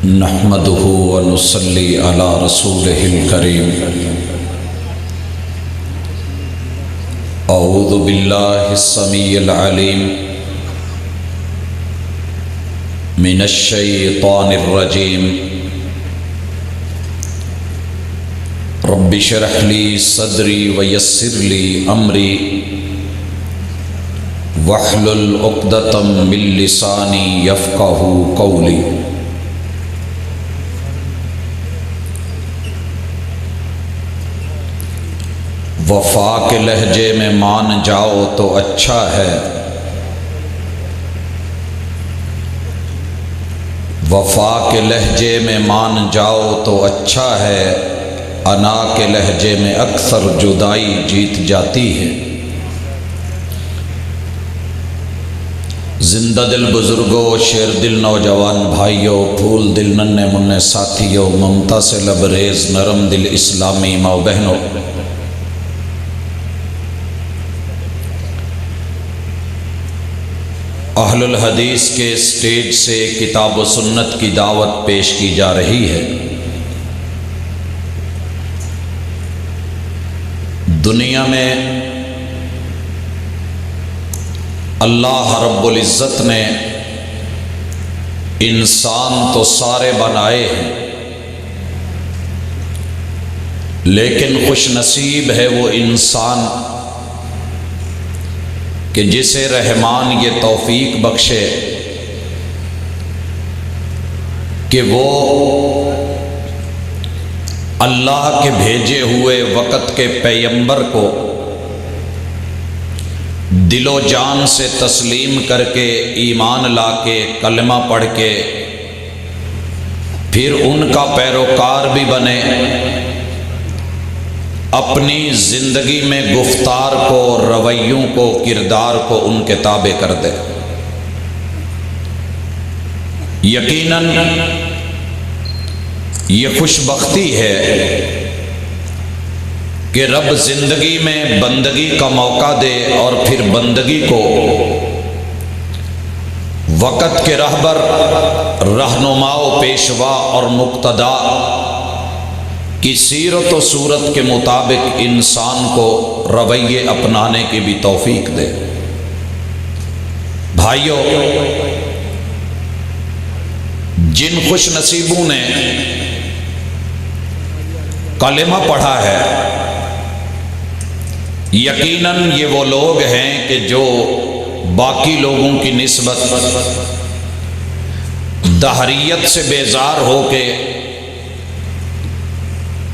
نحمده ونصلي على رسوله الكريم اعوذ بالله السميع العليم من الشيطان الرجيم رب اشرح لي صدري ويسر لي امري واحلل عقدة من لساني يفقهوا قولي۔ وفا کے لہجے میں مان جاؤ تو اچھا ہے، وفا کے لہجے میں مان جاؤ تو اچھا ہے، انا کے لہجے میں اکثر جدائی جیت جاتی ہے۔ زندہ دل بزرگوں، شیر دل نوجوان بھائیوں، پھول دل ننھے منھے ساتھیوں، ممتا سے لبریز نرم دل اسلامی ماں بہنوں، اہل الحدیث کے اسٹیج سے کتاب و سنت کی دعوت پیش کی جا رہی ہے۔ دنیا میں اللہ رب العزت نے انسان تو سارے بنائے ہیں، لیکن خوش نصیب ہے وہ انسان کہ جسے رحمان یہ توفیق بخشے کہ وہ اللہ کے بھیجے ہوئے وقت کے پیغمبر کو دل و جان سے تسلیم کر کے، ایمان لا کے، کلمہ پڑھ کے پھر ان کا پیروکار بھی بنے، اپنی زندگی میں گفتار کو، رویوں کو، کردار کو ان کے تابع کر دے۔ یقیناً یہ خوش بختی ہے کہ رب زندگی میں بندگی کا موقع دے اور پھر بندگی کو وقت کے رہبر، رہنما و پیشوا اور مقتدا کی سیرت و صورت کے مطابق انسان کو رویے اپنانے کی بھی توفیق دے۔ بھائیوں، جن خوش نصیبوں نے کلمہ پڑھا ہے، یقیناً یہ وہ لوگ ہیں کہ جو باقی لوگوں کی نسبت دہریت سے بیزار ہو کے،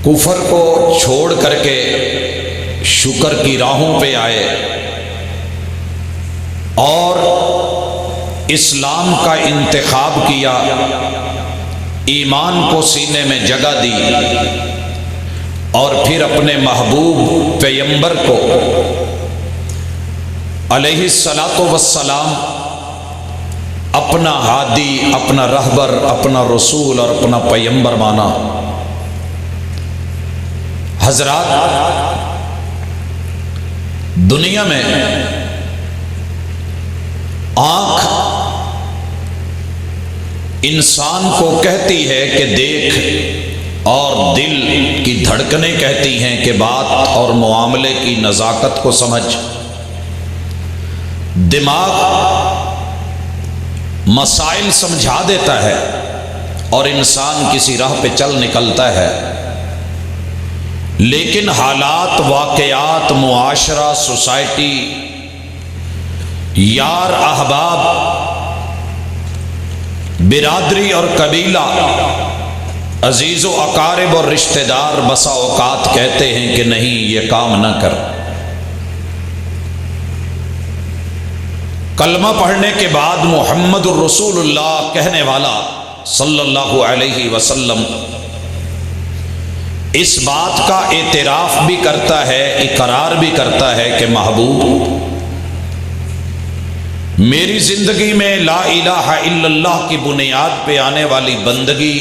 کفر کو چھوڑ کر کے شکر کی راہوں پہ آئے اور اسلام کا انتخاب کیا، ایمان کو سینے میں جگہ دی اور پھر اپنے محبوب پیغمبر کو علیہ الصلاۃ والسلام اپنا ہادی، اپنا رہبر، اپنا رسول اور اپنا پیغمبر مانا۔ حضرات، دنیا میں آنکھ انسان کو کہتی ہے کہ دیکھ، اور دل کی دھڑکنیں کہتی ہیں کہ بات اور معاملے کی نزاکت کو سمجھ، دماغ مسائل سمجھا دیتا ہے اور انسان کسی راہ پہ چل نکلتا ہے، لیکن حالات، واقعات، معاشرہ، سوسائٹی، یار، احباب، برادری اور قبیلہ، عزیز و اقارب اور رشتہ دار بسا اوقات کہتے ہیں کہ نہیں، یہ کام نہ کر۔ کلمہ پڑھنے کے بعد محمد الرسول اللہ کہنے والا صلی اللہ علیہ وسلم اس بات کا اعتراف بھی کرتا ہے، اقرار بھی کرتا ہے کہ محبوب، میری زندگی میں لا الہ الا اللہ کی بنیاد پہ آنے والی بندگی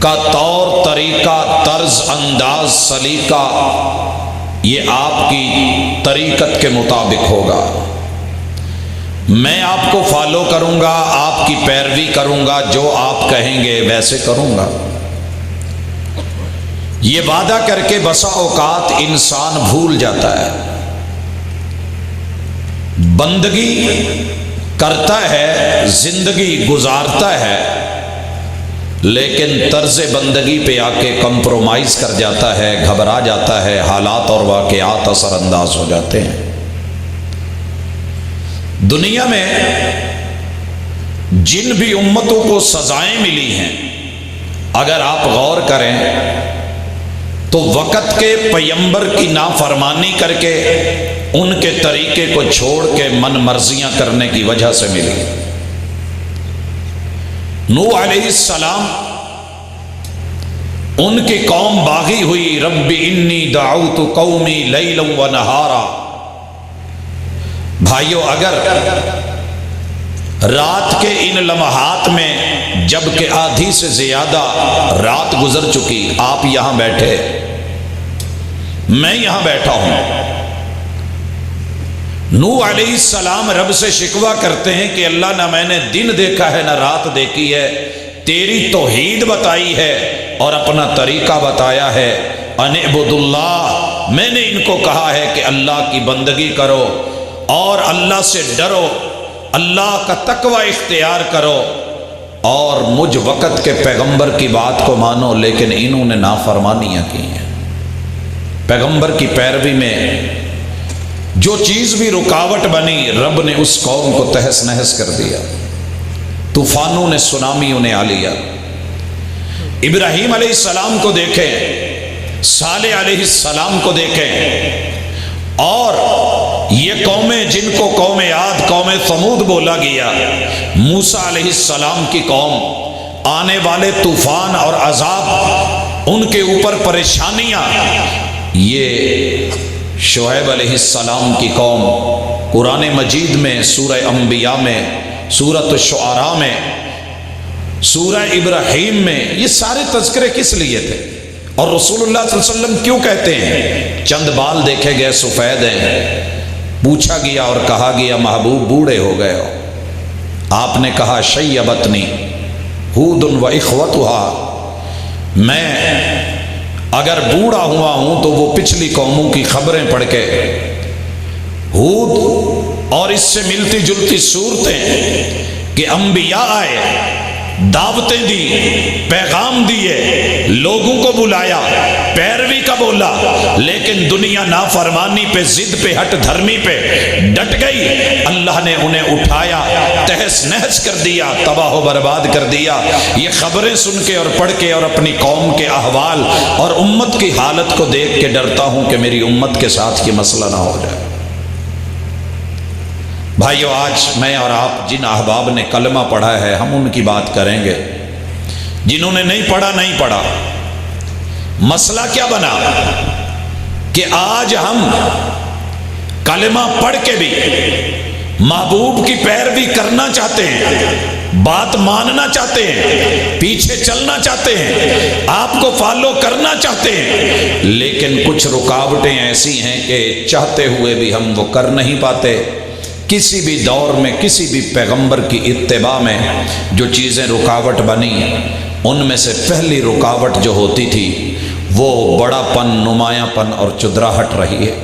کا طور طریقہ، طرز انداز، سلیقہ، یہ آپ کی طریقت کے مطابق ہوگا۔ میں آپ کو فالو کروں گا، آپ آپ کی پیروی کروں گا، جو آپ کہیں گے ویسے کروں گا۔ یہ وعدہ کر کے بسا اوقات انسان بھول جاتا ہے، بندگی کرتا ہے، زندگی گزارتا ہے، لیکن طرز بندگی پہ آ کے کمپرومائز کر جاتا ہے، گھبرا جاتا ہے، حالات اور واقعات اثر انداز ہو جاتے ہیں۔ دنیا میں جن بھی امتوں کو سزائیں ملی ہیں، اگر آپ غور کریں تو وقت کے پیغمبر کی نافرمانی کر کے، ان کے طریقے کو چھوڑ کے من مرضیاں کرنے کی وجہ سے ملی۔ نوح علیہ السلام، ان کی قوم باغی ہوئی، رب انی دعوت قومی لیلا و نہارا۔ بھائیو، اگر رات کے ان لمحات میں، جب کہ آدھی سے زیادہ رات گزر چکی، آپ یہاں بیٹھے، میں یہاں بیٹھا ہوں، نوح علیہ السلام رب سے شکوہ کرتے ہیں کہ اللہ نہ میں نے دن دیکھا ہے نہ رات دیکھی ہے، تیری توحید بتائی ہے اور اپنا طریقہ بتایا ہے، ان اعبد اللہ، میں نے ان کو کہا ہے کہ اللہ کی بندگی کرو اور اللہ سے ڈرو، اللہ کا تقوی اختیار کرو اور مجھ وقت کے پیغمبر کی بات کو مانو، لیکن انہوں نے نافرمانیاں کی ہیں۔ پیغمبر کی پیروی میں جو چیز بھی رکاوٹ بنی، رب نے اس قوم کو تہس نہس کر دیا، طوفانوں نے، سونامیوں نے آ لیا۔ ابراہیم علیہ السلام کو دیکھیں، صالح علیہ السلام کو دیکھیں، اور یہ قومیں جن کو قوم عاد، قوم ثمود بولا گیا، موسیٰ علیہ السلام کی قوم، آنے والے طوفان اور عذاب، ان کے اوپر پریشانیاں، یہ شعیب علیہ السلام کی قوم، قرآن مجید میں، سورہ انبیاء میں، سورۃ الشعراء میں، سورہ ابراہیم میں، یہ سارے تذکرے کس لیے تھے؟ اور رسول اللہ صلی اللہ علیہ وسلم کیوں کہتے ہیں؟ چند بال دیکھے گئے سفید ہیں، پوچھا گیا اور کہا گیا محبوب بوڑھے ہو گئے ہو، آپ نے کہا شیبتنی ہود و اخوتها، میں اگر بوڑھا ہوا ہوں تو وہ پچھلی قوموں کی خبریں پڑھ کے، ہود اور اس سے ملتی جلتی صورتیں کہ انبیاء آئے، دعوتیں دی، پیغام دیے، لوگوں کو بلایا، پیروی کا بولا، لیکن دنیا نافرمانی پہ، ضد پہ، ہٹ دھرمی پہ ڈٹ گئی، اللہ نے انہیں اٹھایا، تہس نہس کر دیا، تباہ و برباد کر دیا۔ یہ خبریں سن کے اور پڑھ کے اور اپنی قوم کے احوال اور امت کی حالت کو دیکھ کے ڈرتا ہوں کہ میری امت کے ساتھ یہ مسئلہ نہ ہو جائے۔ بھائیو، آج میں اور آپ جن احباب نے کلمہ پڑھا ہے، ہم ان کی بات کریں گے۔ جنہوں نے نہیں پڑھا، نہیں پڑھا۔ مسئلہ کیا بنا کہ آج ہم کلمہ پڑھ کے بھی محبوب کی پیروی کرنا چاہتے ہیں، بات ماننا چاہتے ہیں، پیچھے چلنا چاہتے ہیں، آپ کو فالو کرنا چاہتے ہیں، لیکن کچھ رکاوٹیں ایسی ہیں کہ چاہتے ہوئے بھی ہم وہ کر نہیں پاتے۔ کسی بھی دور میں، کسی بھی پیغمبر کی اتباع میں جو چیزیں رکاوٹ بنی، ان میں سے پہلی رکاوٹ جو ہوتی تھی وہ بڑا پن، نمایاں پن اور چدراہٹ رہی ہے۔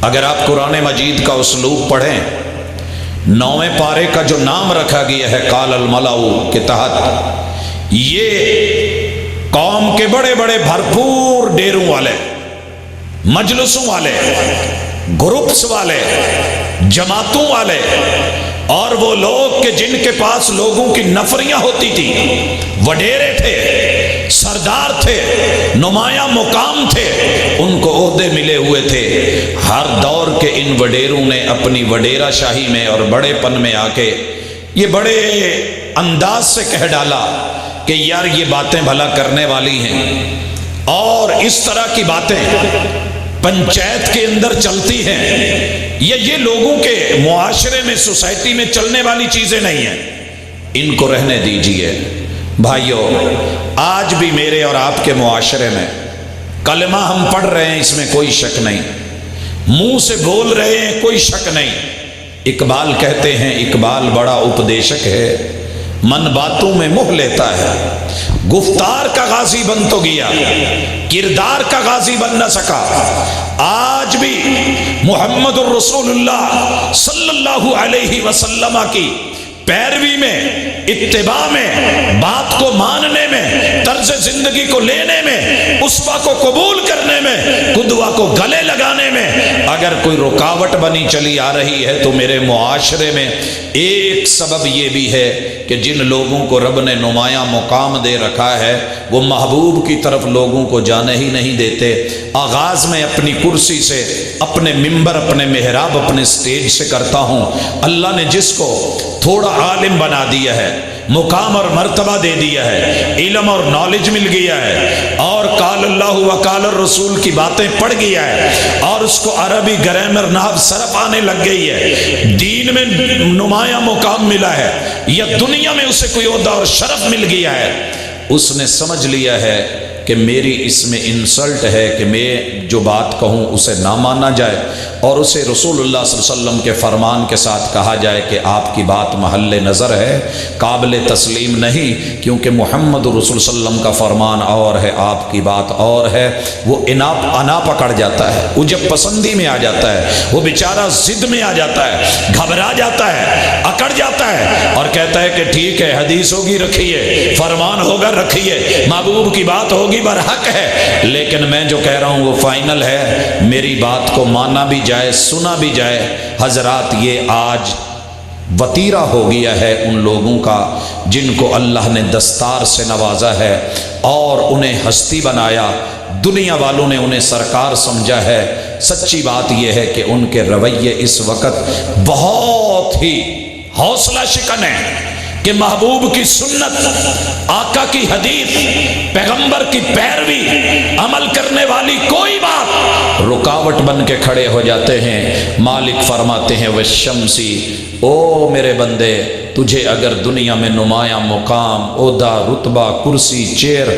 اگر آپ قرآن مجید کا اسلوب پڑھیں، 9ویں پارے کا جو نام رکھا گیا ہے قال الملأ کے تحت، یہ قوم کے بڑے بڑے بھرپور ڈیروں والے، مجلسوں والے، گروپس والے، جماعتوں والے، اور وہ لوگ کہ جن کے پاس لوگوں کی نفریاں ہوتی تھی، وڈیرے تھے، سردار تھے، نمایاں مقام تھے، ان کو عہدے ملے ہوئے تھے۔ ہر دور کے ان وڈیروں نے اپنی وڈیرہ شاہی میں اور بڑے پن میں آ کے یہ بڑے انداز سے کہہ ڈالا کہ یار یہ باتیں بھلا کرنے والی ہیں، اور اس طرح کی باتیں پنچایت کے اندر چلتی ہیں، یہ لوگوں کے معاشرے میں، سوسائٹی میں چلنے والی چیزیں نہیں ہیں، ان کو رہنے دیجئے۔ بھائیو، آج بھی میرے اور آپ کے معاشرے میں کلمہ ہم پڑھ رہے ہیں، اس میں کوئی شک نہیں، منہ سے بول رہے ہیں، کوئی شک نہیں، اقبال کہتے ہیں، اقبال بڑا اپدیشک ہے، من باتوں میں موہ لیتا ہے، گفتار کا غازی بن تو گیا، کردار کا غازی بن نہ سکا۔ آج بھی محمد الرسول اللہ صلی اللہ علیہ وسلم کی پیروی میں، اتباع میں، بات کو ماننے میں، طرز زندگی کو لینے میں، اسوہ کو قبول کرنے میں، قدوہ کو گلے لگانے میں اگر کوئی رکاوٹ بنی چلی آ رہی ہے تو میرے معاشرے میں ایک سبب یہ بھی ہے کہ جن لوگوں کو رب نے نمایاں مقام دے رکھا ہے وہ محبوب کی طرف لوگوں کو جانے ہی نہیں دیتے۔ آغاز میں اپنی کرسی سے، اپنے ممبر، اپنے محراب، اپنے سٹیج سے کرتا ہوں، اللہ نے جس کو تھوڑا عالم بنا دیا ہے، مقام اور مرتبہ دے دیا ہے، علم اور نالج مل گیا ہے، اور قال اللہ و قال الرسول کی باتیں پڑھ گیا ہے، اور اس کو عربی گرامر نحو صرف آنے لگ گئی ہے، دین میں نمایاں مقام ملا ہے، یا دنیا میں اسے کوئی عہدہ اور شرف مل گیا ہے، اس نے سمجھ لیا ہے کہ میری اس میں انسلٹ ہے کہ میں جو بات کہوں اسے نہ مانا جائے، اور اسے رسول اللہ صلی اللہ علیہ وسلم کے فرمان کے ساتھ کہا جائے کہ آپ کی بات محل نظر ہے، قابل تسلیم نہیں، کیونکہ محمد رسول صلی اللہ علیہ وسلم کا فرمان اور ہے، آپ کی بات اور ہے۔ وہ انا پکڑ جاتا ہے، وہ جب پسندی میں آ جاتا ہے، وہ بیچارہ ضد میں آ جاتا ہے، گھبرا جاتا ہے، اکڑ جاتا ہے، اور کہتا ہے کہ ٹھیک ہے، حدیث ہوگی رکھیے، فرمان ہوگا رکھیے، محبوب کی بات ہوگی برحق ہے، لیکن میں جو کہہ رہا ہوں وہ فائنل ہے، میری بات کو مانا بھی جائے، سنا بھی جائے۔ حضرات، یہ آج وتیرہ ہو گیا ہے ان لوگوں کا جن کو اللہ نے دستار سے نوازا ہے اور انہیں ہستی بنایا، دنیا والوں نے انہیں سرکار سمجھا ہے۔ سچی بات یہ ہے کہ ان کے رویے اس وقت بہت ہی حوصلہ شکن ہے کہ محبوب کی سنت، آقا کی حدیث، پیغمبر کی پیروی، عمل کرنے والی کوئی بات رکاوٹ بن کے کھڑے ہو جاتے ہیں۔ مالک فرماتے ہیں وَالشَّمْسِ، او میرے بندے، تجھے اگر دنیا میں نمایاں مقام، عہدہ، رتبہ، کرسی، چیر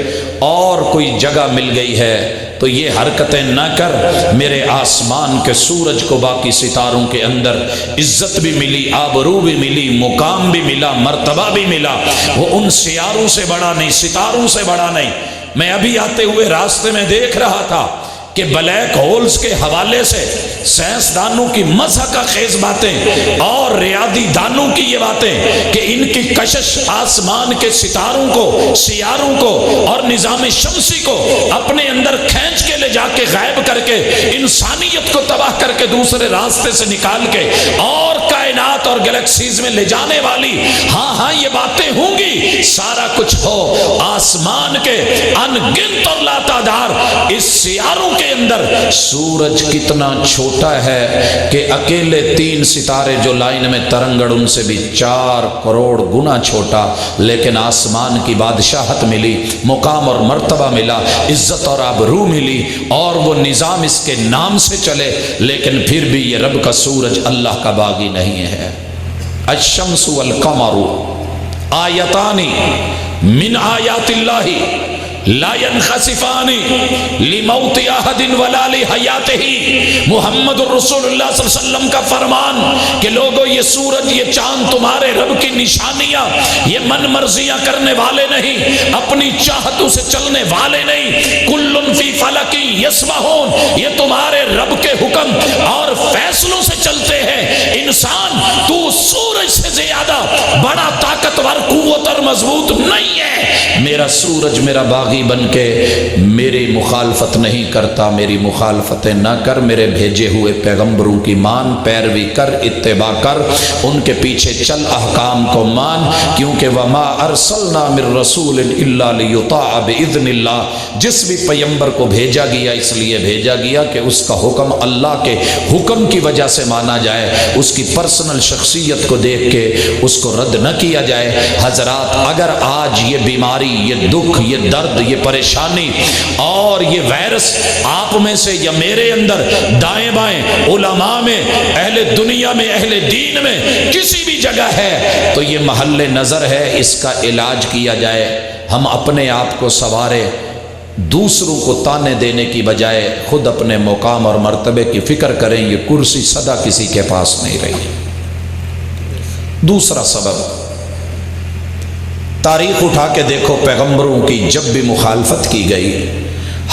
اور کوئی جگہ مل گئی ہے تو یہ حرکتیں نہ کر۔ میرے آسمان کے سورج کو باقی ستاروں کے اندر عزت بھی ملی، آبرو بھی ملی، مقام بھی ملا، مرتبہ بھی ملا، وہ ان سیاروں سے بڑا نہیں، ستاروں سے بڑا نہیں۔ میں ابھی آتے ہوئے راستے میں دیکھ رہا تھا کہ بلیک ہولز کے حوالے سے سائنسدانوں کی مضحکہ کا خیز باتیں اور ریاضی دانوں کی یہ باتیں کہ ان کی کشش آسمان کے ستاروں کو، سیاروں کو اور نظام شمسی کو اپنے اندر کھینچ کے لے جا کے غائب کر کے انسانیت کو تباہ کر کے دوسرے راستے سے نکال کے اور کائنات اور گلیکسیز میں لے جانے والی، ہاں یہ باتیں ہوں گی، سارا کچھ ہو۔ آسمان کے ان گنت اور لاتعداد اس سیاروں کے اندر سورج کتنا چھوٹا ہے کہ اکیلے 3 ستارے جو لائن میں ترنگڑ ان سے بھی 4 کروڑ گنا چھوٹا، لیکن آسمان کی بادشاہت ملی، مقام اور مرتبہ ملا، عزت اور آبرو ملی، اور وہ نظام اس کے نام سے چلے، لیکن پھر بھی یہ رب کا سورج اللہ کا باغی نہیں ہے۔ الشمس والقمر آیتان من آیات اللہ لا ينخسفان لموت احد ولا لحیاتہ۔ محمد الرسول اللہ صلی اللہ علیہ وسلم کا فرمان کہ لوگو یہ سورج، یہ چاند تمہارے رب کی نشانیاں، یہ من مرضیاں کرنے والے نہیں، اپنی چاہتوں سے چلنے والے نہیں، کل فی فلک یسبحون، یہ تمہارے رب کے حکم اور فیصلوں سے چلتے ہیں۔ انسان تو سورج سے زیادہ بڑا طاقتور، قوت اور مضبوط نہیں ہے۔ میرا سورج میرا باغی بن کے میری مخالفت نہیں کرتا، میری مخالفتیں نہ کر، میرے بھیجے ہوئے پیغمبروں کی مان، پیروی کر، اتباع کر، ان کے پیچھے چل، احکام کو مان، کیونکہ وما ارسلنا من رسول الا لیطاع باذن اللہ، جس بھی پیغمبر کو بھیجا گیا اس لیے بھیجا گیا کہ اس کا حکم اللہ کے حکم کی وجہ سے مانا جائے، اس کی پرسنل شخصیت کو دیکھ کے اس کو رد نہ کیا جائے۔ حضرات، اگر آج یہ بیماری، یہ دکھ، یہ درد، یہ پریشانی اور یہ وائرس آپ میں سے یا میرے اندر، دائیں بائیں، علماء میں، اہل دنیا میں، اہل دین میں، کسی بھی جگہ ہے تو یہ محل نظر ہے، اس کا علاج کیا جائے۔ ہم اپنے آپ کو سنوارے، دوسروں کو تانے دینے کی بجائے خود اپنے مقام اور مرتبے کی فکر کریں۔ یہ کرسی سدا کسی کے پاس نہیں رہی۔ دوسرا سبب، تاریخ اٹھا کے دیکھو، پیغمبروں کی جب بھی مخالفت کی گئی،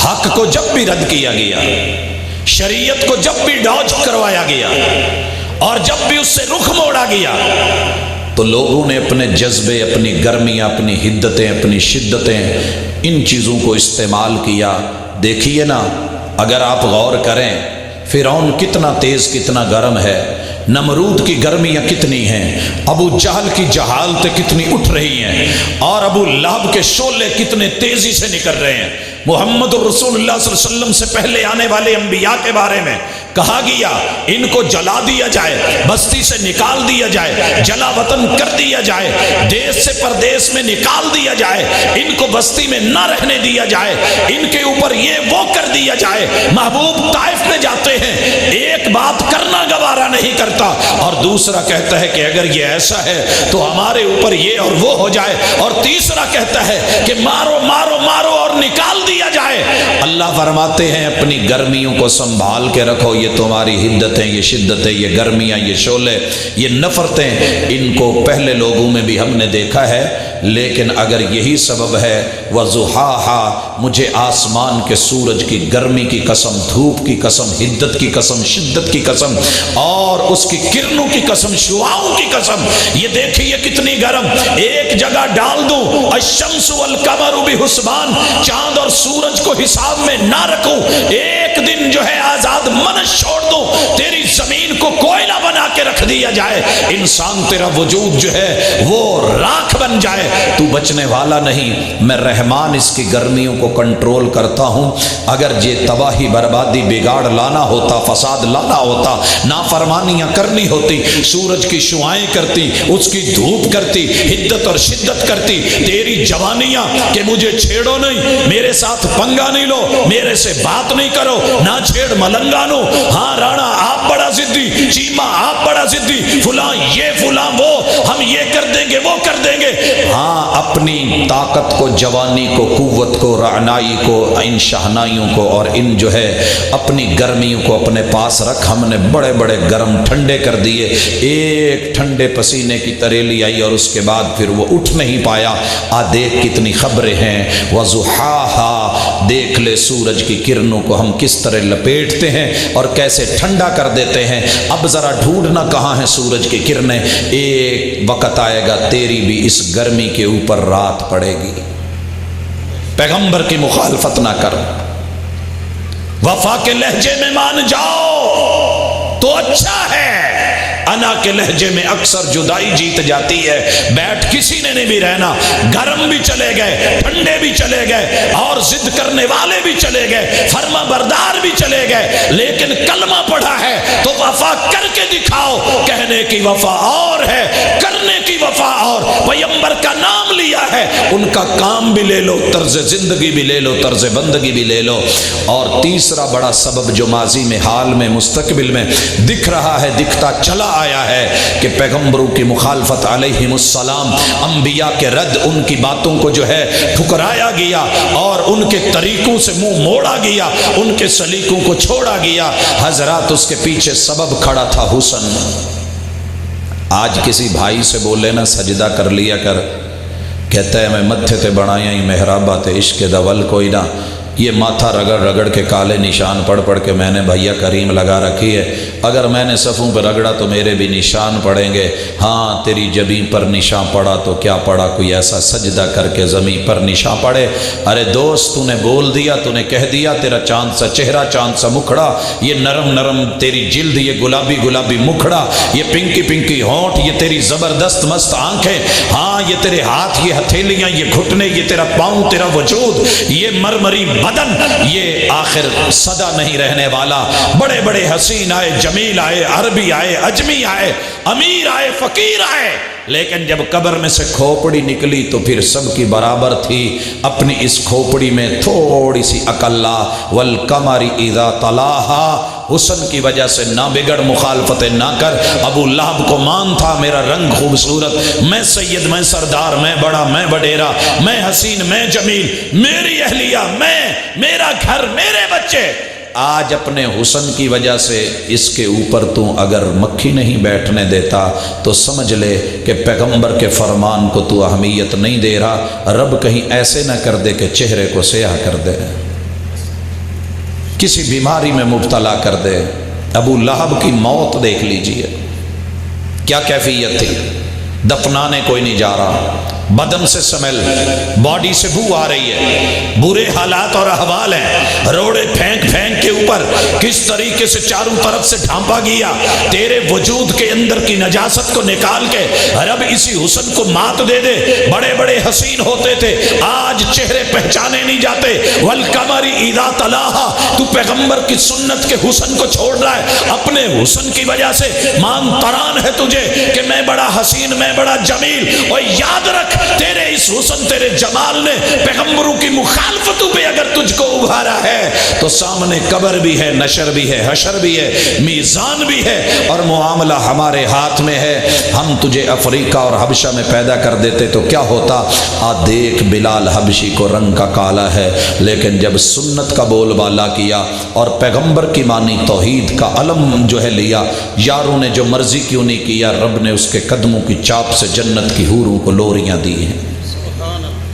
حق کو جب بھی رد کیا گیا، شریعت کو جب بھی ڈاج کروایا گیا اور جب بھی اس سے رخ موڑا گیا، تو لوگوں نے اپنے جذبے، اپنی گرمیاں، اپنی حدتیں، اپنی شدتیں، ان چیزوں کو استعمال کیا۔ دیکھیے نا، اگر آپ غور کریں، فرعون کتنا تیز، کتنا گرم ہے، نمرود کی گرمیاں کتنی ہیں، ابو جہل کی جہالتیں کتنی اٹھ رہی ہیں، اور ابو لہب کے شعلے کتنے تیزی سے نکل رہے ہیں۔ محمد رسول اللہ صلی اللہ علیہ وسلم سے پہلے آنے والے انبیاء کے بارے میں کہا گیا ان کو جلا دیا جائے، بستی سے نکال دیا جائے، جلا وطن کر دیا جائے، دیس سے پردیس میں نکال دیا جائے، ان کو بستی میں نہ رہنے دیا جائے، ان کے اوپر یہ وہ کر دیا جائے۔ محبوب طائف میں جاتے ہیں، ایک بات کرنا گوارا نہیں کرتا، اور دوسرا کہتا ہے کہ اگر یہ ایسا ہے تو ہمارے اوپر یہ اور وہ ہو جائے، اور تیسرا کہتا ہے کہ مارو مارو مارو اور نکال دیا جائے۔ اللہ فرماتے ہیں اپنی گرمیوں کو سنبھال کے رکھو، یہ تمہاری حدتیں، یہ شدتیں، یہ گرمیاں، یہ شعلے، یہ نفرتیں، ان کو پہلے لوگوں میں بھی ہم نے دیکھا ہے، لیکن اگر یہی سبب ہے وَضُحَاهَا، مجھے آسمان کے سورج کی گرمی کی قسم، دھوپ کی قسم، حدت کی قسم، شدت کی قسم، اور اس کی کرنوں کی قسم، شعاؤں کی قسم، یہ دیکھیے کتنی گرم، ایک جگہ ڈال دوں الشمس والقمر بحسبان، چاند اور سورج کو حساب میں نہ رکھوں، ایک دن جو ہے آزاد منش چھوڑ دوں، تیری زمین کو کوئلہ بنا کے رکھ دیا جائے، انسان تیرا وجود جو ہے وہ راکھ بن جائے، تو بچنے والا نہیں۔ میں رحمان اس کی گرمیوں کو کنٹرول کرتا ہوں۔ اگر یہ تباہی، بربادی، بگاڑ لانا ہوتا، فساد لانا ہوتا، نافرمانیاں کرنی ہوتی، سورج کی شعائیں کرتی، اس کی دھوپ کرتی، حدت اور شدت کرتی، تیری جوانیاں کہ مجھے چھیڑو نہیں، میرے ساتھ پنگا نہیں لو، میرے سے بات نہیں کرو، نہ چھیڑ ملنگانو، ہاں رانا آپ بڑا ضدی، چیمہ آپ بڑا ضدی، فلاں یہ فلاں وہ، ہم یہ کر دیں گے وہ کر دیں گے۔ ہاں، اپنی طاقت کو، جوانی کو، قوت کو، رعنائی کو، ان شہنائیوں کو اور ان جو ہے اپنی گرمیوں کو اپنے پاس رکھ۔ ہم نے بڑے بڑے گرم ٹھنڈے کر دیے، ایک ٹھنڈے پسینے کی تریلی آئی اور اس کے بعد پھر وہ اٹھ نہیں پایا۔ دیکھ کتنی خبریں ہیں، وَضُحَاهَا، دیکھ لے سورج کی کرنوں کو ہم کس طرح لپیٹتے ہیں اور کیسے ٹھنڈا کر دیتے ہیں۔ اب ذرا ڈھونڈنا کہاں ہے سورج کی کرنیں، ایک وقت آئے گا تیری بھی اس گرمی کے اوپر رات پڑے گی۔ پیغمبر کی مخالفت نہ کر، وفا کے لہجے میں مان جاؤ تو اچھا ہے، انا کے لہجے میں اکثر جدائی جیت جاتی ہے۔ بیٹھ کسی نے نہیں بھی رہنا، گرم بھی چلے گئے، ٹھنڈے بھی چلے گئے، اور ضد کرنے والے بھی چلے گئے، فرما بردار بھی چلے گئے، لیکن کلمہ پڑھا ہے تو وفا کر کے دکھاؤ۔ کہنے کی وفا اور ہے، کرنے کی وفا اور۔ پیغمبر کا نام لیا ہے، ان کا کام بھی لے لو، طرز زندگی بھی لے لو، طرز بندگی بھی لے لو۔ اور تیسرا بڑا سبب جو ماضی میں، حال میں، مستقبل میں دکھ رہا ہے، دکھتا چلا آیا ہے کہ پیغمبروں کی مخالفت علیہم السلام، انبیاء کے رد، ان کی باتوں کو جو ہے ٹھکرایا گیا اور ان کے طریقوں سے منہ موڑا گیا، ان کے سلیقوں کو چھوڑا گیا۔ حضرات اس کے پیچھے سبب کھڑا تھا حسن۔ آج کسی بھائی سے بولے نا سجدہ کر لیا کر، کہتا ہے میں متھے تے بنایا ہی محرابہ تے عشق دول کوئی نہ، یہ ماتھا رگڑ رگڑ کے کالے نشان پڑھ پڑھ کے میں نے بھیا کریم لگا رکھی ہے، اگر میں نے صفوں پہ رگڑا تو میرے بھی نشان پڑیں گے۔ ہاں تیری جبیں پر نشان پڑا تو کیا پڑا، کوئی ایسا سجدہ کر کے زمین پر نشان پڑے۔ ارے دوست، تو نے بول دیا، تو نے کہہ دیا، تیرا چاند سا چہرہ، چاند سا مکھڑا، یہ نرم نرم تیری جلد، یہ گلابی گلابی مکھڑا، یہ پنکی پنکی ہونٹ، یہ تیری زبردست مست آنکھیں، ہاں یہ تیرے ہاتھ، یہ ہتھیلیاں، یہ گھٹنے، یہ تیرا پاؤں، تیرا وجود، یہ مرمری بدن، یہ آخر صدا نہیں رہنے والا۔ بڑے بڑے حسین آئے، جمیل آئے، عربی آئے، اجمی آئے، امیر آئے، فقیر آئے، لیکن جب قبر میں سے کھوپڑی نکلی تو پھر سب کی برابر تھی۔ اپنی اس کھوپڑی میں تھوڑی سی عقل، والقمر اذا تلاہا، حسن کی وجہ سے نہ بگڑ، مخالفتیں نہ کر۔ ابو لہب کو مان تھا میرا رنگ خوبصورت، میں سید، میں سردار، میں بڑا، میں وڈیرا، میں حسین، میں جمیل، میری اہلیہ، میں، میرا گھر، میرے بچے، آج اپنے حسن کی وجہ سے اس کے اوپر تو اگر مکھی نہیں بیٹھنے دیتا تو سمجھ لے کہ پیغمبر کے فرمان کو تو اہمیت نہیں دے رہا۔ رب کہیں ایسے نہ کر دے کہ چہرے کو سیاہ کر دے، کسی بیماری میں مبتلا کر دے۔ ابو لہب کی موت دیکھ لیجئے، کیا کیفیت تھی، دفنانے کوئی نہیں جا رہا، بدن سے سمیل، باڈی سے بو آ رہی ہے، برے حالات اور احوال ہیں، روڑے پھینک پھینک کے اوپر کس طریقے سے چاروں طرف سے ڈھانپا گیا، تیرے وجود کے اندر کی نجاست کو نکال کے رب اسی حسن کو مات دے دے۔ بڑے بڑے حسین ہوتے تھے، آج چہرے پہچانے نہیں جاتے۔ والقمر اذا تلاہا، تو پیغمبر کی سنت کے حسن کو چھوڑ رہا ہے، اپنے حسن کی وجہ سے مان تران ہے تجھے کہ میں بڑا حسین، میں بڑا جمیل۔ اور یاد رکھ، تیرے اس حسن، تیرے جمال نے پیغمبروں کی مخالفتوں پہ اگر تجھ کو ابھارا ہے تو سامنے قبر بھی ہے، نشر بھی ہے، حشر بھی ہے، میزان بھی ہے، اور معاملہ ہمارے ہاتھ میں ہے۔ ہم تجھے افریقہ اور حبشہ میں پیدا کر دیتے تو کیا ہوتا؟ دیکھ بلال حبشی کو رنگ کا کالا ہے، لیکن جب سنت کا بول بالا کیا اور پیغمبر کی مانی توحید کا علم جو ہے لیا، یاروں نے جو مرضی کیوں نہیں کیا، رب نے اس کے قدموں کی چاپ سے جنت کی حوروں کو لوریاں دی ہیں۔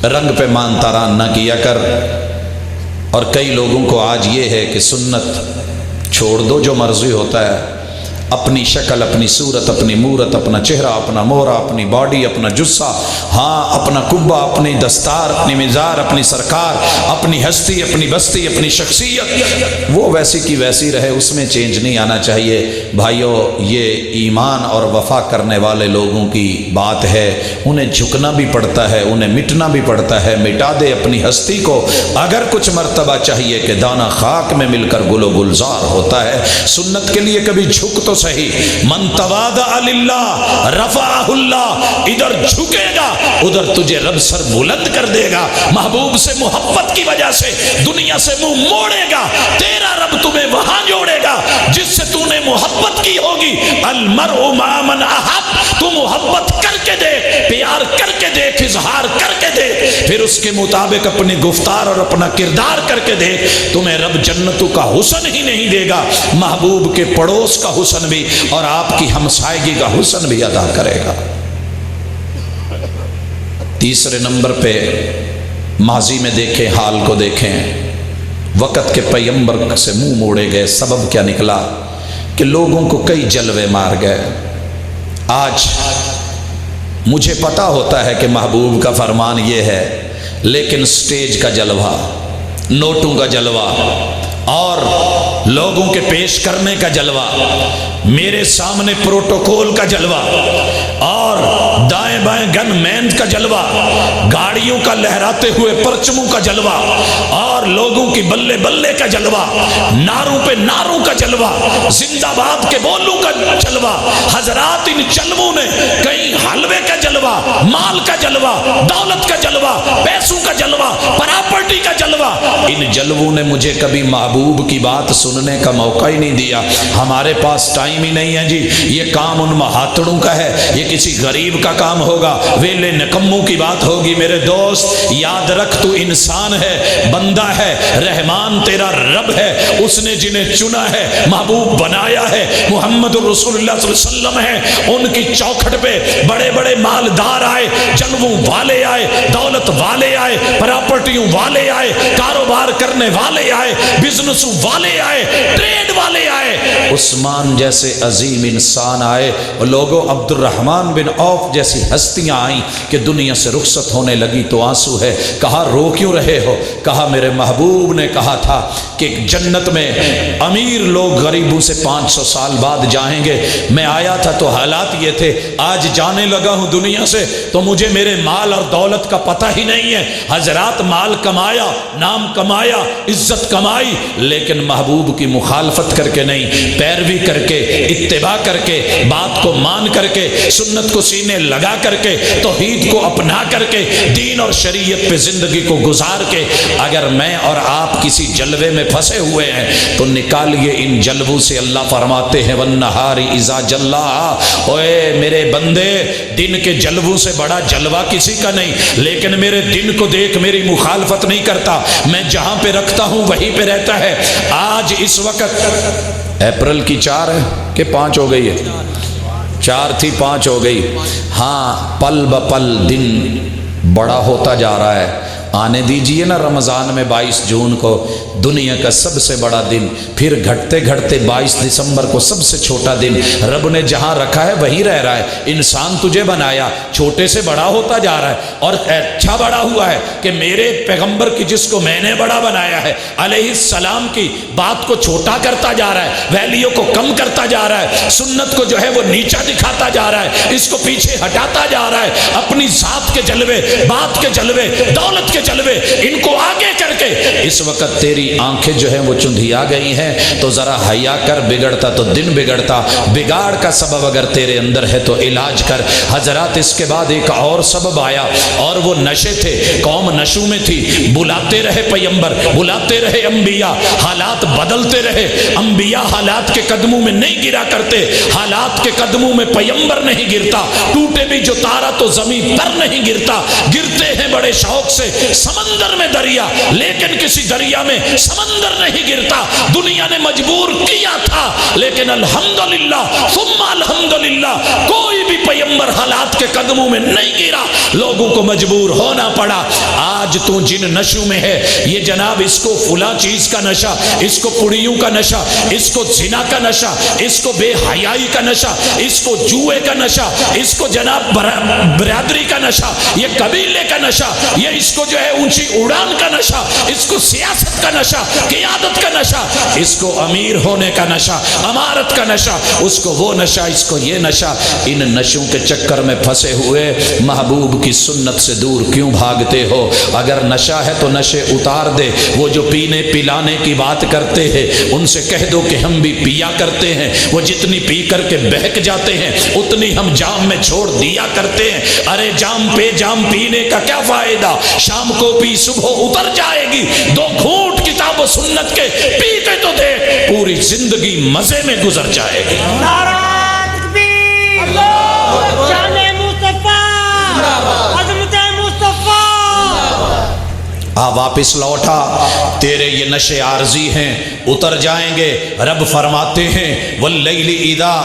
رنگ پہ مان تاران نہ کیا کر۔ اور کئی لوگوں کو آج یہ ہے کہ سنت چھوڑ دو، جو مرضی ہوتا ہے، اپنی شکل، اپنی صورت، اپنی مورت، اپنا چہرہ، اپنا مورا، اپنی باڈی، اپنا جسہ، ہاں اپنا کبہ، اپنی دستار، اپنی مزار، اپنی سرکار، اپنی ہستی، اپنی بستی، اپنی شخصیت وہ ویسی کی ویسی رہے، اس میں چینج نہیں آنا چاہیے۔ بھائیو، یہ ایمان اور وفا کرنے والے لوگوں کی بات ہے، انہیں جھکنا بھی پڑتا ہے، انہیں مٹنا بھی پڑتا ہے۔ مٹا دے اپنی ہستی کو، اگر کچھ مرتبہ چاہیے کہ دانہ خاک میں مل کر گل و گلزار ہوتا ہے۔ سنت کے لیے کبھی جھک تو صحیح۔ من تواضع للہ رفعہ اللہ، ادھر جھکے گا ادھر تجھے رب سر بلند کر دے گا۔ محبوب سے محبت کی وجہ سے دنیا سے منہ موڑے گا، تیرا رب تمہیں وہاں جوڑے گا جس سے تو نے محبت کی ہوگی۔ المرء مع من احب، تو محبت کر کے دیکھ، پیار کر کے دیکھ، اظہار کر کے دیکھ، پھر اس کے مطابق اپنی گفتار اور اپنا کردار کر کے دیکھ، تمہیں رب جنتوں کا حسن ہی نہیں دے گا، محبوب کے پڑوس کا حسن بھی اور آپ کی ہمسائیگی کا حسن بھی ادا کرے گا۔ تیسرے نمبر پہ ماضی میں دیکھیں، حال کو دیکھیں، وقت کے پیغمبر سے منہ موڑے گئے، سبب کیا نکلا کہ لوگوں کو کئی جلوے مار گئے۔ آج مجھے پتا ہوتا ہے کہ محبوب کا فرمان یہ ہے، لیکن سٹیج کا جلوہ، نوٹوں کا جلوہ اور لوگوں کے پیش کرنے کا جلوہ، میرے سامنے پروٹوکول کا جلوہ اور دائیں بائیں گن مین کا جلوہ، گاڑیوں کا لہراتے ہوئے پرچموں کا جلوہ اور لوگوں کی بلے بلے کا جلوہ، ناروں پہ ناروں کا جلوہ، زندہ باد کے بولوں کا جلوہ۔ حضرات، ان جلووں نے کئی حلوے کا جلوہ، مال کا جلوہ، دولت کا جلوہ، پیسوں کا جلوہ، پراپرٹی کا جلوہ، ان جلووں نے مجھے کبھی محبوب کی بات سننے کا موقع ہی نہیں دیا۔ ہمارے پاس ٹائم ہی نہیں ہے جی، یہ کام ان مہاتڑوں کا ہے، یہ کسی غریب کا کام ہوگا، ویلے نکموں کی بات ہوگی۔ میرے دوست، یاد رکھ، تو انسان ہے، بندہ ہے، رحمان تیرا رب ہے، اس نے جنہیں چنا ہے، محبوب بنایا ہے، محمد رسول اللہ صلی اللہ علیہ وسلم ہے۔ ان کی چوکھٹ پہ بڑے بڑے مالدار آئے، جلووں والے آئے، دولت والے آئے، پراپرٹیوں والے آئے، کاروبار کرنے والے آئے، بزنس والے آئے، ٹریڈ والے آئے، عثمان جیسے عظیم انسان آئے، اور لوگوں عبد الرحمن بن عوف جیسی ہستیاں آئیں کہ دنیا سے رخصت ہونے لگی تو آنسو ہے۔ کہا رو کیوں رہے ہو؟ کہا میرے محبوب نے کہا تھا کہ جنت میں امیر لوگ غریبوں سے 500 سال بعد جائیں گے، میں آیا تھا تو حالات یہ تھے، آج جانے لگا ہوں دنیا سے تو مجھے میرے مال اور دولت کا پتہ ہی نہیں ہے۔ حضرات، مال کمایا، نام کمایا، عزت کمائی، لیکن محبوب کی مخالفت کر کے نہیں، پیروی کر کے، اتباع کر کے، بات کو مان کر کے، سنت کو سینے لگا کر کر کے توحید کو اپنا کر کے دین اور شریعت پہ زندگی کو گزار کے اگر میں اور آپ کسی جلوے میں پھنسے ہوئے ہیں تو نکالیے ان جلووں سے۔ اللہ فرماتے ہیں وَالنَّهَارِ إِذَا جَلَّاهَا، اوے میرے بندے دن کے جلووں سے بڑا جلوہ کسی کا نہیں، لیکن میرے دن کو دیکھ میری مخالفت نہیں کرتا، میں جہاں پہ رکھتا ہوں وہیں پہ رہتا ہے۔ آج اس وقت اپریل کی 4 ہے کہ 5 ہو گئی ہے، 4 تھی 5 ہو گئی، ہاں پل بپل دن بڑا ہوتا جا رہا ہے۔ آنے دیجئے نا رمضان میں 22 جون کو دنیا کا سب سے بڑا دن، پھر گھٹتے گھٹتے 22 دسمبر کو سب سے چھوٹا دن۔ رب نے جہاں رکھا ہے وہیں رہ رہا ہے۔ انسان تجھے بنایا چھوٹے سے بڑا ہوتا جا رہا ہے، اور اچھا بڑا ہوا ہے کہ میرے پیغمبر کی جس کو میں نے بڑا بنایا ہے علیہ السلام کی بات کو چھوٹا کرتا جا رہا ہے، ویلیو کو کم کرتا جا رہا ہے، سنت کو جو ہے وہ نیچا دکھاتا جا رہا ہے، اس کو پیچھے ہٹاتا جا رہا ہے، اپنی ذات کے جلوے، بات کے جلوے، دولت کے جلوے ان کو آگے کر کے اس وقت تیری آنکھیں جو ہیں وہ چندھیا گئی ہیں، تو ذرا حیا کر، بگڑتا تو دن بگڑتا، بگاڑ کا سبب اگر تیرے اندر ہے تو علاج کر۔ حضرات اس کے بعد ایک اور سبب آیا، اور وہ نشے تھے، قوم نشوں میں تھی، بلاتے رہے پیغمبر، بلاتے رہے انبیاء، حالات بدلتے رہے، انبیاء حالات کے قدموں میں نہیں گرا کرتے، حالات کے قدموں میں پیغمبر نہیں گرتا، ٹوٹے بھی جو تارا تو زمین پر نہیں گرتا، گرتے ہیں بڑے شوق سے سمندر میں دریا، لیکن کسی دریا میں سمندر نہیں گرتا۔ دنیا نے مجبور کیا تھا، لیکن الحمدللہ ثم الحمدللہ کوئی بھی پیغمبر حالات کے قدموں میں نہیں گرا، لوگوں کو مجبور ہونا پڑا۔ آج تو جن نشوں میں ہے، یہ جناب اس کو فلاں چیز کا نشہ، اس کو پڑیوں کا نشہ، اس کو زنا کا نشہ، اس کو بے حیائی کا نشہ، اس کو جوئے کا نشہ، اس کو جناب برادری کا نشہ، یہ قبیلے کا نشہ، یہ اس کو جو ہے اونچی اڑان کا نشہ، اس کو سیاست کا نشہ، قیادت کا نشہ، اس کو امیر ہونے کا نشہ، امارت کا نشہ، اس کو وہ نشہ، اس کو یہ نشہ۔ ان نشوں کے چکر میں پھنسے ہوئے محبوب کی سنت سے دور کیوں بھاگتے ہو؟ اگر نشہ ہے تو نشے اتار دے۔ وہ جو پینے پلانے کی بات کرتے ہیں ان سے کہہ دو کہ ہم بھی پیا کرتے ہیں، وہ جتنی پی کر کے بہک جاتے ہیں اتنی ہم جام میں چھوڑ دیا کرتے ہیں۔ ارے جام پہ جام پینے کا کیا فائدہ، شام کو پی صبح اتر جائے گی، 2 گھونٹ کتاب و سنت کے پی کے تو دیکھ، پوری زندگی مزے میں گزر جائے گی۔ نعرہ تکبیر، شان مصطفیٰ، عظمت مصطفیٰ۔ واپس لوٹا، تیرے یہ نشے عارضی ہیں، اتر جائیں گے۔ رب فرماتے ہیں واللیل اذا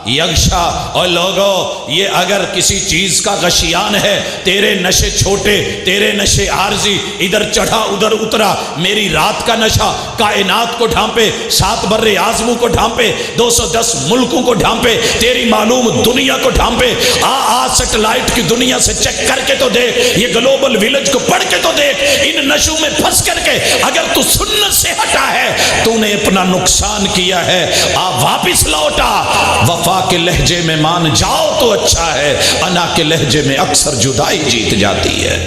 یغشا، اور لوگو یہ اگر کسی چیز کا غشیان ہے، تیرے نشے چھوٹے، تیرے نشے عارضی، ادھر چڑھا ادھر اترا، میری رات کا نشہ کائنات کو ڈھانپے، 7 بر اعظموں کو ڈھانپے، 210 ملکوں کو ڈھانپے، تیری معلوم دنیا کو ڈھانپے۔ سیٹلائٹ کی دنیا سے چیک کر کے تو دیکھ، یہ گلوبل ویلج کو پڑھ کے تو دیکھ، ان نشوں میں پھنس کر کے اگر تو سنت سے ہٹا ہے تو نے اپنا نقصان کیا ہے۔ واپس لوٹا، وفا کے لہجے میں مان جاؤ تو اچھا ہے، انا کے لہجے میں اکثر جدائی جیت جاتی ہے۔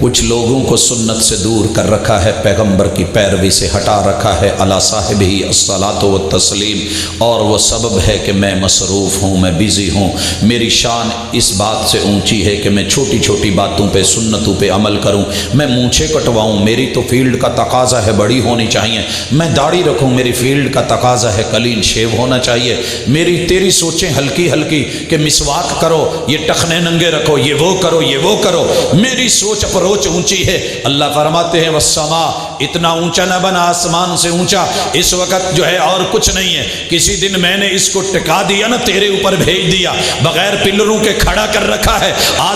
کچھ لوگوں کو سنت سے دور کر رکھا ہے، پیغمبر کی پیروی سے ہٹا رکھا ہے، علی صاحب ہی الصلاۃ والتسلیم، اور وہ سبب ہے کہ میں مصروف ہوں، میں بیزی ہوں، میری شان اس بات سے اونچی ہے کہ میں چھوٹی چھوٹی باتوں پہ، سنتوں پہ عمل کروں، میں مونچھیں کٹواؤں، میری تو فیلڈ کا تقاضا ہے بڑی ہونی چاہیے، میں داڑھی رکھوں، میری فیلڈ کا تقاضا ہے کلین شیو ہونا چاہیے، میری تیری سوچیں ہلکی ہلکی کہ مسواک کرو، یہ ٹخنے ننگے رکھو، یہ وہ کرو، یہ وہ کرو، میری سوچ پر اونچی ہے۔ اللہ فرماتے ہیں والسماء، اتنا اونچا نہ بنا آسمان سے اونچا، اس وقت جو ہے اور کچھ نہیں ہے، کسی دن میں نے اس کو ٹکا دیا نا، تیرے اوپر بھیج دیا، بغیر پلروں کے کھڑا کر رکھا ہے۔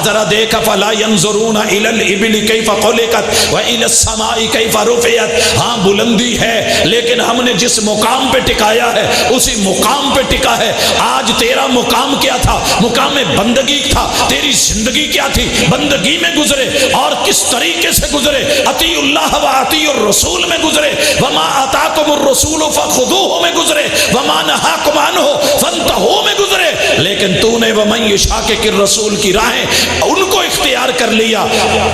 ذرا دیکھ فلا ينظرون الى الابل كيف خلقت والى السماء كيف رفعت، ہاں بلندی ہے لیکن ہم نے جس مقام پہ ٹکایا ہے اسی مقام پہ ٹکا ہے۔ آج تیرا مقام کیا تھا؟ مقام بندگی تھا، تیری زندگی کیا تھی؟ بندگی میں گزرے، اور کس طریقے سے گزرے؟ اطیع اللہ و اطیع الرسول میں گزرے، وما آتاکم الرسول فخذوہ میں گزرے، وما نہاکم عنہ فانتہوا میں گزرے۔ لیکن تو نے ومن یشاقق الرسول کی راہیں ان کو اختیار کر لیا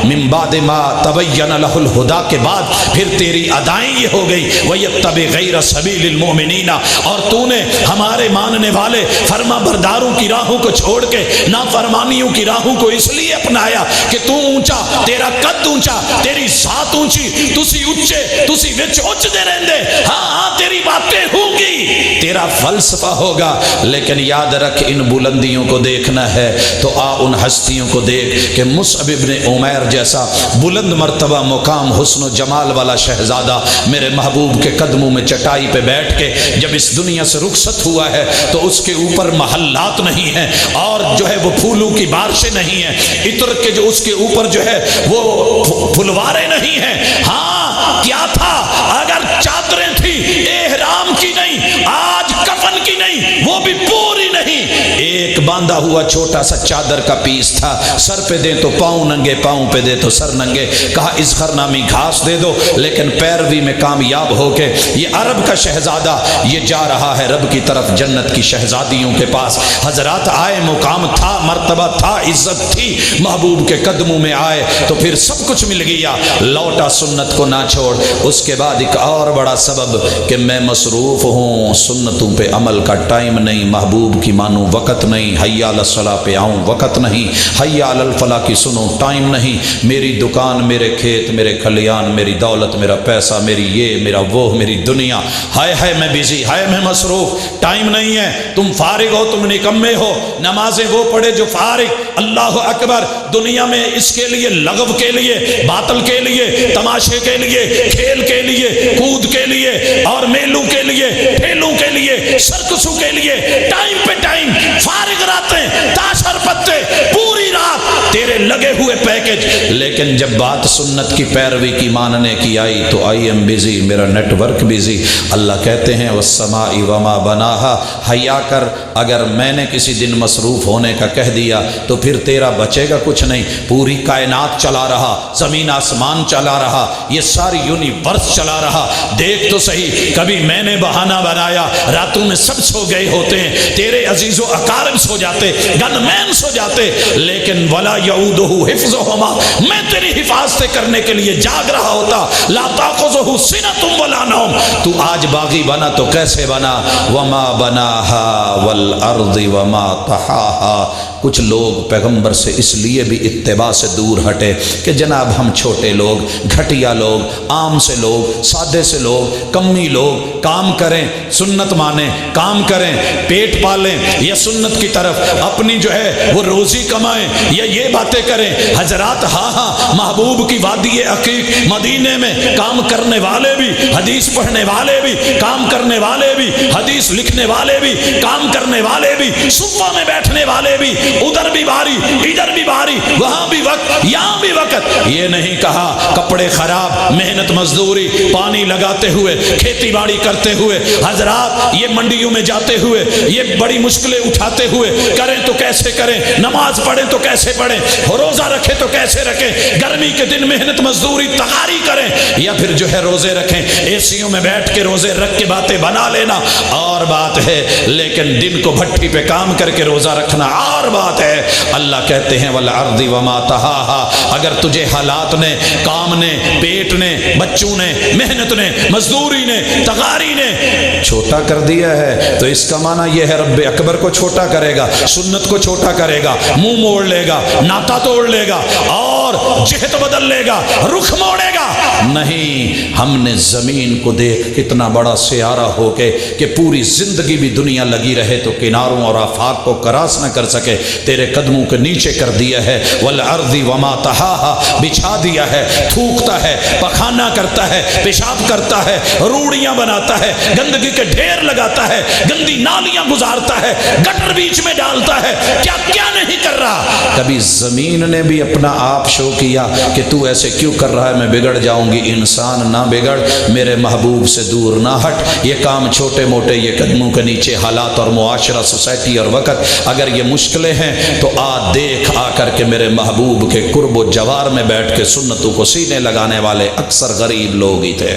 من بعد ما تبین لہ الہدا کے بعد پھر تیری ادائیں یہ ہو گئی وَيَتَّبِعْ غَيْرَ سَبِيلِ الْمُؤْمِنِينَ اور تو نے ہمارے ماننے والے فرما برداروں کی راہوں کو چھوڑ کے نافرمانیوں کی راہوں کو اس لیے اپنایا کہ تو اونچا، تیرا قد اونچا، تیری ذات اونچی، تسی اونچے، تسی وچ اونچتے رہندے، ہاں تیری باتیں ہوں گی، تیرا فلسفہ ہوگا، لیکن یاد رکھ ان بلندیوں کو دیکھنا ہے تو آ ان ہستیوں کو دیکھ کہ مصعب ابن عمیر جیسا بلند مرتبہ مقام حسن و جمال والا شہزادہ میرے محبوب کے قدموں میں چٹائی پہ بیٹھ کے جب اس دنیا سے رخصت ہوا ہے تو اس کے اوپر محلات نہیں ہیں اور جو ہے وہ پھولوں کی بارشیں نہیں ہیں، عطر کے جو اس کے اوپر جو ہے وہ پھلوارے نہیں ہیں، ہاں کیا تھا؟ اگر چادریں تھی احرام کی نہیں، آج کفن کی نہیں، وہ بھی پوری نہیں، ایک باندھا ہوا چھوٹا سا چادر کا پیس تھا، سر پہ دے تو پاؤں ننگے، پاؤں پہ دے تو سر ننگے، کہا اذخر نامی گھاس دے دو، لیکن پیروی میں کامیاب ہو کے یہ عرب کا شہزادہ یہ جا رہا ہے رب کی طرف، جنت کی شہزادیوں کے پاس۔ حضرات آئے، مقام تھا، مرتبہ تھا، عزت تھی، محبوب کے قدموں میں آئے تو پھر سب کچھ مل گیا، لوٹا سنت کو نہ چھوڑ۔ اس کے بعد ایک اور بڑا سبب کہ میں مصروف ہوں، سنتوں پہ عمل کا ٹائم نہیں، محبوب کی مانوں وقت نہیں، حی علی الصلاۃ پہ آؤں وقت نہیں، حی علی الفلاح کی سنوں ٹائم نہیں، میری دکان، میرے کھیت، میرے کھلیان، میری دولت، میرا پیسہ، میری یہ، میرا وہ، میری دنیا، ہائے میں بزی، ہائے میں مصروف، ٹائم نہیں ہے۔ تم فارغ ہو، تم نکمے ہو، نمازیں وہ پڑھے جو فارغ، اللہ اکبر، دنیا میں اس کے لیے، لغو کے لیے، باطل کے لیے، تماشے کے لیے، کھیل کے لیے، کود کے لیے اور میلوں کے لیے، ٹھیلوں کے لیے، سرکسوں کے لیے، ٹائم پہ ٹائم، فارغ راتیں، تاش اور پتے، پوری رات تیرے لگے ہوئے پیکج، لیکن جب بات سنت کی پیروی کی ماننے کی آئی تو آئی ایم بزی، میرا نیٹ ورک بزی۔ اللہ کہتے ہیں والسماء وما بناها، حیا کر، اگر میں نے کسی دن مصروف ہونے کا کہہ دیا تو پھر تیرا بچے گا کچھ نہیں، پوری کائنات چلا رہا، زمین آسمان چلا رہا، یہ ساری یونیورس چلا رہا، دیکھ تو صحیح، کبھی میں نے بہانہ بنایا، راتوں میں سب سو گئے ہوتے ہیں، تیرے عزیز و اقارب سو جاتے، گن مین سو جاتے، لیکن ولا یعودہ حفظہما، میں تیری حفاظت کرنے کے لیے جاگ رہا ہوتا، لا تاخذہ سنۃ ولا نوم۔ تو آج باغی بنا تو کیسے بنا؟ وما بناها والارض وما طحاها۔ کچھ لوگ پیغمبر سے اس لیے بھی اتباع سے دور ہٹے کہ جناب ہم چھوٹے لوگ، گھٹیا لوگ، عام سے لوگ، سادے سے لوگ، کمی لوگ، کام کریں، سنت مانیں، کام کریں، پیٹ پالیں یا سنت کی طرف اپنی جو ہے وہ روزی کمائیں یا یہ باتیں کریں۔ حضرات ہاں محبوب کی وادی عقیق مدینے میں کام کرنے والے بھی، حدیث پڑھنے والے بھی، کام کرنے والے بھی، حدیث لکھنے والے بھی، کام کرنے والے بھی، صفہ میں بیٹھنے والے بھی، ادھر بھی باری، ادھر بھی باری، وہاں بھی وقت، یہاں بھی وقت۔ یہ نہیں کہا کپڑے خراب، محنت مزدوری، پانی لگاتے ہوئے، کھیتی باڑی کرتے ہوئے، حضرات یہ منڈیوں میں جاتے ہوئے، یہ بڑی مشکلیں اٹھاتے ہوئے، کریں تو کیسے کریں، نماز پڑھیں تو کیسے پڑھیں، روزہ رکھیں تو کیسے رکھیں، گرمی کے دن محنت مزدوری تغاری کریں یا پھر جو ہے روزے رکھیں، اے سیوں میں بیٹھ کے روزے رکھ کے باتیں بنا لینا اور بات ہے، لیکن دن کو بھٹی پہ کام کر کے روزہ رکھنا اور بات ہے۔ اللہ کہتے ہیں والارض وما طحاها، اگر تجھے حالات نے، کام نے، پیٹ نے، بچوں نے، محنت نے، مزدوری نے، تغاری نے چھوٹا کر دیا ہے تو اس کا معنی یہ ہے رب اکبر کو چھوٹا کرے گا، سنت کو چھوٹا کرے گا، منہ موڑ لے گا، ناتا توڑ لے گا اور جہت بدل لے گا، رخ موڑے گا۔ نہیں، ہم نے زمین کو دیکھ کتنا بڑا سیارہ ہو کے کہ پوری زندگی بھی دنیا لگی رہے تو کناروں اور آفاق کو کراس نہ کر سکے، تیرے قدموں کے نیچے کر دیا ہے۔ والارض وما طحاها، بچھا دیا ہے، تھوکتا ہے، پخانہ کرتا ہے، پیشاب کرتا ہے، روڑیاں بناتا ہے، گندگی کے ڈھیر لگاتا ہے، گندی نالیاں گزارتا ہے، گٹر بیچ میں ڈالتا ہے، کیا کیا نہیں کر رہا۔ کبھی زمین نے بھی اپنا آپ شو کیا کہ تو ایسے کیوں کر رہا ہے، میں بگڑ جاؤں گی۔ انسان نہ بگڑ، میرے محبوب سے دور نہ ہٹ، یہ کام چھوٹے موٹے، یہ قدموں کے نیچے حالات اور معاشرہ، سوسائٹی اور وقت اگر یہ مشکلیں ہیں تو دیکھ آ کر کے میرے محبوب کے قرب و جوار میں بیٹھ کے سنتوں کو سینے لگانے والے اکثر غریب لوگ ہی تھے۔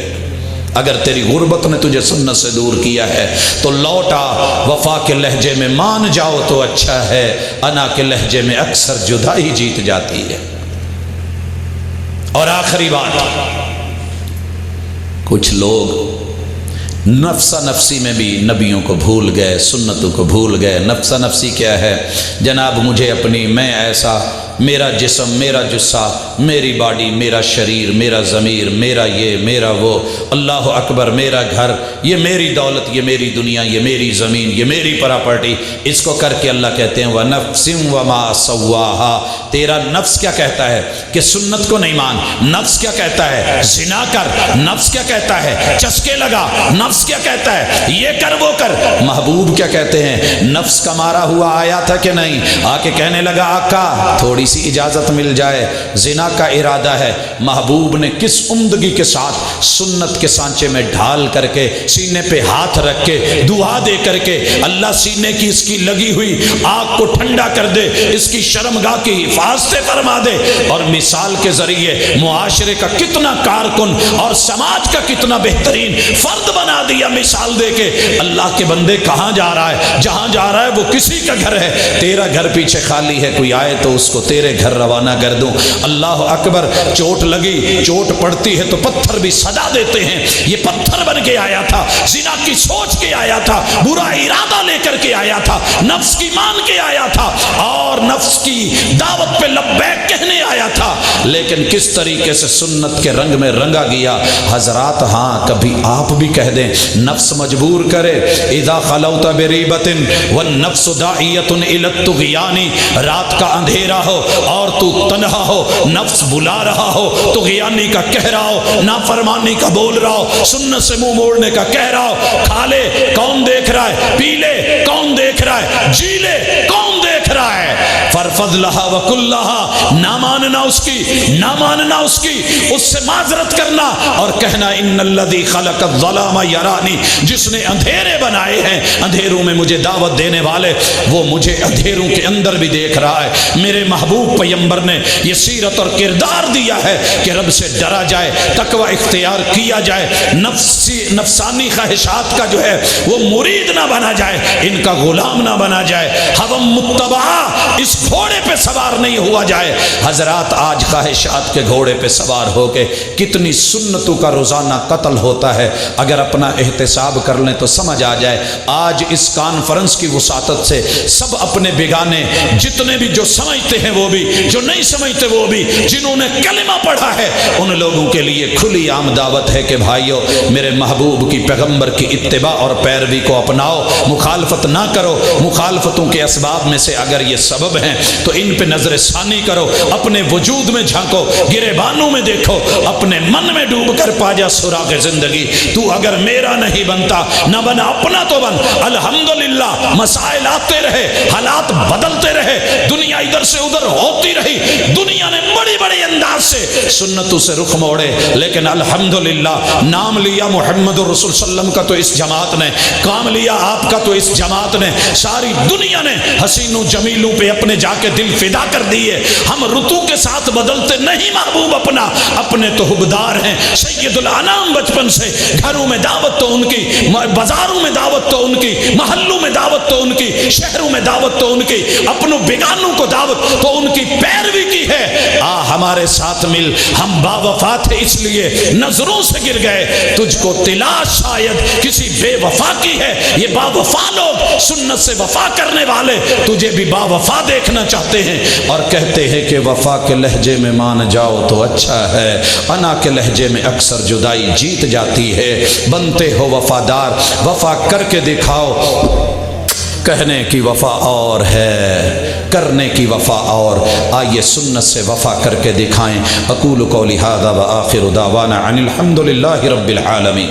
اگر تیری غربت نے تجھے سنت سے دور کیا ہے تو لوٹا، وفا کے لہجے میں مان جاؤ تو اچھا ہے، انا کے لہجے میں اکثر جدائی جیت جاتی ہے۔ اور آخری بات، کچھ لوگ نفسا نفسی میں بھی نبیوں کو بھول گئے، سنتوں کو بھول گئے۔ نفسا نفسی کیا ہے؟ جناب مجھے اپنی، میں ایسا، میرا جسم، میرا جسہ، میری باڈی، میرا شریر، میرا ضمیر، میرا یہ، میرا وہ، اللہ اکبر، میرا گھر، یہ میری دولت، یہ میری دنیا، یہ میری زمین، یہ میری پراپرٹی، اس کو کر کے اللہ کہتے ہیں وَنَفْسٍ وَمَا سَوَّاهَا۔ تیرا نفس کیا کہتا ہے کہ سنت کو نہیں مان، نفس کیا کہتا ہے زنا کر، نفس کیا کہتا ہے چسکے لگا، نفس کیا کہتا ہے یہ کر وہ کر۔ محبوب کیا کہتے ہیں؟ نفس کا مارا ہوا آیا تھا کہ نہیں؟ آ کے کہنے لگا آقا تھوڑی سی اجازت مل جائے، زنا کا ارادہ ہے۔ محبوب نے کس عمدگی کے ساتھ سنت کے سانچے میں ڈھال کر کے، سینے پہ ہاتھ رکھ کے، دعا دے کر کے، اللہ سینے کی اس کی لگی ہوئی آگ کو ٹھنڈا کر دے، اس کی شرمگاہ کی حفاظت فرما دے، اور مثال کے ذریعے معاشرے کا کتنا کارکن اور سماج کا کتنا بہترین فرد بنا دیا مثال دے کے۔ اللہ کے بندے کہاں جا رہا ہے؟ جہاں جا رہا ہے وہ کسی کا گھر ہے، تیرا گھر پیچھے خالی ہے، کوئی آئے تو اس کو تیرے گھر روانہ کر دوں۔ اللہ اکبر، چوٹ لگی، چوٹ پڑتی ہے تو پتھر بھی صدا دیتے ہیں، یہ پتھر بن کے آیا تھا، زنا کی سوچ کے آیا تھا، برا ارادہ لے کر کے آیا تھا، نفس کی مان کے آیا تھا، اور نفس کی دعوت پہ لبیک کہنے آیا تھا، لیکن کس طریقے سے سنت کے رنگ میں رنگا گیا۔ حضرات ہاں کبھی آپ بھی کہہ دیں، نفس مجبور کرے، اذا خلوت بریبۃ والنفس داعیۃ الی الطغیان، رات کا اندھیرا ہو اور تو تنہا ہو، نفس بلا رہا ہو، طغیانی کا کہہ رہا ہو، نافرمانی کا بول رہا ہو، سنت سے منہ موڑنے کا کہہ رہا ہو، کھا لے کون دیکھ رہا ہے، پی لے کون دیکھ رہا ہے، جی لے کون دیکھ رہا ہے، فرفض لہا وکل لہا، نہ ماننا اس کی، نہ ماننا اس کی، اس سے معذرت کرنا اور کہنا ان الذی خلق الظلام یرانی، جس نے اندھیرے بنائے ہیں، اندھیروں میں مجھے دعوت دینے والے، وہ مجھے اندھیروں کے اندر بھی دیکھ رہا ہے۔ میرے محبوب پیغمبر نے یہ سیرت اور کردار دیا ہے کہ رب سے ڈرا جائے، تقوی اختیار کیا جائے، نفسانی خواہشات کا جو ہے وہ مرید نہ بنا جائے، ان کا غلام نہ بنا جائے، ہم متبع اس گھوڑے پہ سوار نہیں ہوا جائے۔ حضرات آج خواہشات کے گھوڑے پہ سوار ہو کے کتنی سنتوں کا روزانہ قتل ہوتا ہے، اگر اپنا احتساب کر لیں تو سمجھ آ جائے۔ آج اس کانفرنس کی وساطت سے سب اپنے بیگانے، جتنے بھی جو سمجھتے ہیں وہ بھی، جو نہیں سمجھتے وہ بھی، جنہوں نے کلمہ پڑھا ہے، ان لوگوں کے لیے کھلی عام دعوت ہے کہ بھائیو میرے محبوب کی پیغمبر کی اتباع اور پیروی کو اپناؤ، مخالفت نہ کرو۔ مخالفتوں کے اسباب میں سے اگر یہ سبب ہیں تو ان پہ نظر ثانی کرو، اپنے وجود میں جھانکو، گریبانوں میں دیکھو، اپنے من میں ڈوب کر پا جا سراغ زندگی۔ تو اگر میرا نہیں بنتا، نہ بنا اپنا تو بن۔ الحمدللہ مسائل آتے رہے، حالات بدلتے رہے، دنیا ادھر سے ادھر ہوتی رہی، دنیا نے بڑی بڑی انداز سے سنتوں سے رخ موڑے، لیکن الحمدللہ نام لیا محمد الرسول صلی اللہ علیہ وسلم کا تو اس جماعت نے، کام لیا آپ کا تو اس جماعت نے، ساری دنیا نے حسینوں جمیلوں پہ اپنے جا کے دل فدا کر دیے۔ ہم رتو کے ساتھ بدلتے نہیں محبوب اپنا، اپنے تو حبدار ہیں۔ سید الانام بچپن سے گھروں میں دعوت تو ان کی، بازاروں میں دعوت تو ان کی، محلوں میں دعوت تو ان کی، شہروں میں دعوت تو ان کی، اپنوں بیگانوں کو دعوت تو ان کی پیروی کی ہے۔ آ ہمارے ساتھ مل، ہم با وفا تھے اس لیے نظروں سے گر گئے، تجھ کو تلاش شاید کسی بے وفا کی ہے۔ یہ با وفا لوگ، سنت سے وفا کرنے والے تجھے بھی با وفا دیکھنا چاہتے ہیں اور کہتے ہیں کہ وفا کے لہجے میں مان جاؤ تو اچھا ہے، انا کے لہجے میں اکثر جدائی جیت جاتی ہے۔ بنتے ہو وفادار، وفا کر کے دکھاؤ، کہنے کی وفا اور ہے، کرنے کی وفا اور۔ آئیے سنت سے وفا کر کے دکھائیں۔ اقول قولی ھذا وآخر دعوانا ان الحمد للہ رب العالمین۔